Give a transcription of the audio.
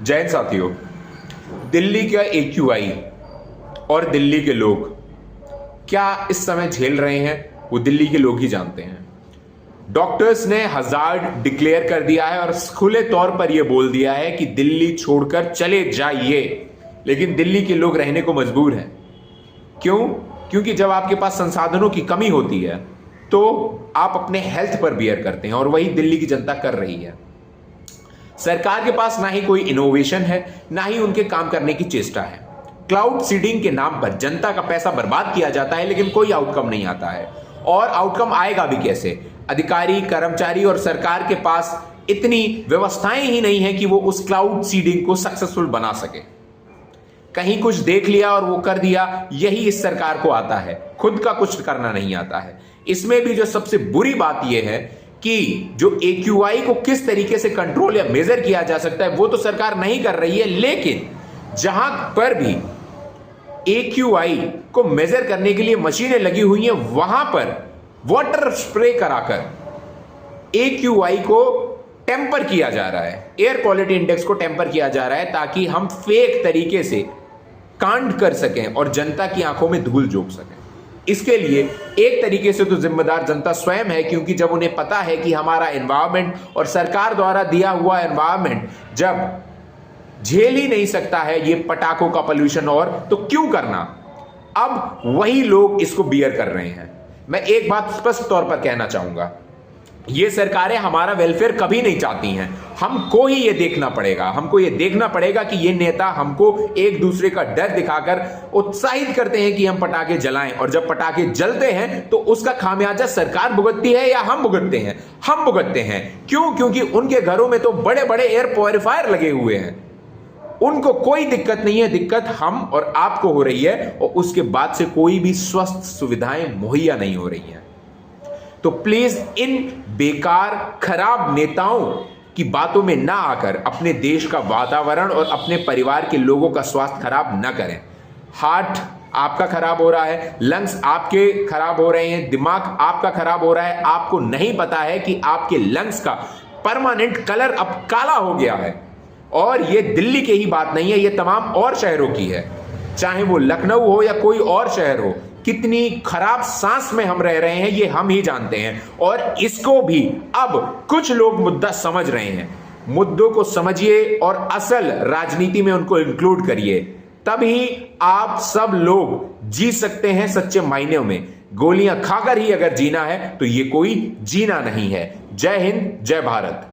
जय हिंद साथियों। दिल्ली का AQI और दिल्ली के लोग क्या इस समय झेल रहे हैं वो दिल्ली के लोग ही जानते हैं। डॉक्टर्स ने हजार्ड डिक्लेयर कर दिया है और खुले तौर पर यह बोल दिया है कि दिल्ली छोड़कर चले जाइए, लेकिन दिल्ली के लोग रहने को मजबूर हैं। क्यों? क्योंकि जब आपके पास संसाधनों की कमी होती है तो आप अपने हेल्थ पर बियर करते हैं और वही दिल्ली की जनता कर रही है। सरकार के पास ना ही कोई इनोवेशन है, ना ही उनके काम करने की चेष्टा है। क्लाउड सीडिंग के नाम पर जनता का पैसा बर्बाद किया जाता है, लेकिन कोई आउटकम नहीं आता है। और आउटकम आएगा भी कैसे? अधिकारी, कर्मचारी और सरकार के पास इतनी व्यवस्थाएं ही नहीं है कि वो उस क्लाउड सीडिंग को सक्सेसफुल बना सके। कहीं कुछ देख लिया और वो कर दिया, यही इस सरकार को आता है, खुद का कुछ करना नहीं आता है। इसमें भी जो सबसे बुरी बात यह है कि जो AQI को किस तरीके से कंट्रोल या मेजर किया जा सकता है वो तो सरकार नहीं कर रही है, लेकिन जहां पर भी AQI को मेजर करने के लिए मशीनें लगी हुई हैं वहां पर वाटर स्प्रे कराकर AQI को टेम्पर किया जा रहा है, एयर क्वालिटी इंडेक्स को टेम्पर किया जा रहा है, ताकि हम फेक तरीके से कांड कर सकें और जनता की आंखों में धूल झोंक सकें। इसके लिए एक तरीके से तो जिम्मेदार जनता स्वयं है, क्योंकि जब उन्हें पता है कि हमारा एनवायरमेंट और सरकार द्वारा दिया हुआ एनवायरमेंट जब झेल ही नहीं सकता है ये पटाखों का पोल्यूशन, और तो क्यों करना। अब वही लोग इसको बियर कर रहे हैं। मैं एक बात स्पष्ट तौर पर कहना चाहूंगा, ये सरकारें हमारा वेलफेयर कभी नहीं चाहती हैं। हमको ही ये देखना पड़ेगा, हमको ये देखना पड़ेगा कि ये नेता हमको एक दूसरे का डर दिखाकर उत्साहित करते हैं कि हम पटाखे जलाएं, और जब पटाखे जलते हैं तो उसका खामियाजा सरकार भुगतती है या हम भुगतते हैं? हम भुगतते हैं। क्यों? क्योंकि उनके घरों में तो बड़े बड़े एयर प्योरीफायर लगे हुए हैं, उनको कोई दिक्कत नहीं है। दिक्कत हम और आपको हो रही है, और उसके बाद से कोई भी स्वस्थ सुविधाएं मुहैया नहीं हो रही हैं। तो प्लीज इन बेकार खराब नेताओं की बातों में ना आकर अपने देश का वातावरण और अपने परिवार के लोगों का स्वास्थ्य खराब ना करें। हार्ट आपका खराब हो रहा है, लंग्स आपके खराब हो रहे हैं, दिमाग आपका खराब हो रहा है। आपको नहीं पता है कि आपके लंग्स का परमानेंट कलर अब काला हो गया है। और ये दिल्ली की ही बात नहीं है, ये तमाम और शहरों की है, चाहे वो लखनऊ हो या कोई और शहर हो। कितनी खराब सांस में हम रह रहे हैं ये हम ही जानते हैं, और इसको भी अब कुछ लोग मुद्दा समझ रहे हैं। मुद्दों को समझिए और असल राजनीति में उनको इंक्लूड करिए, तभी आप सब लोग जी सकते हैं सच्चे मायनों में। गोलियां खाकर ही अगर जीना है तो ये कोई जीना नहीं है। जय हिंद, जय भारत।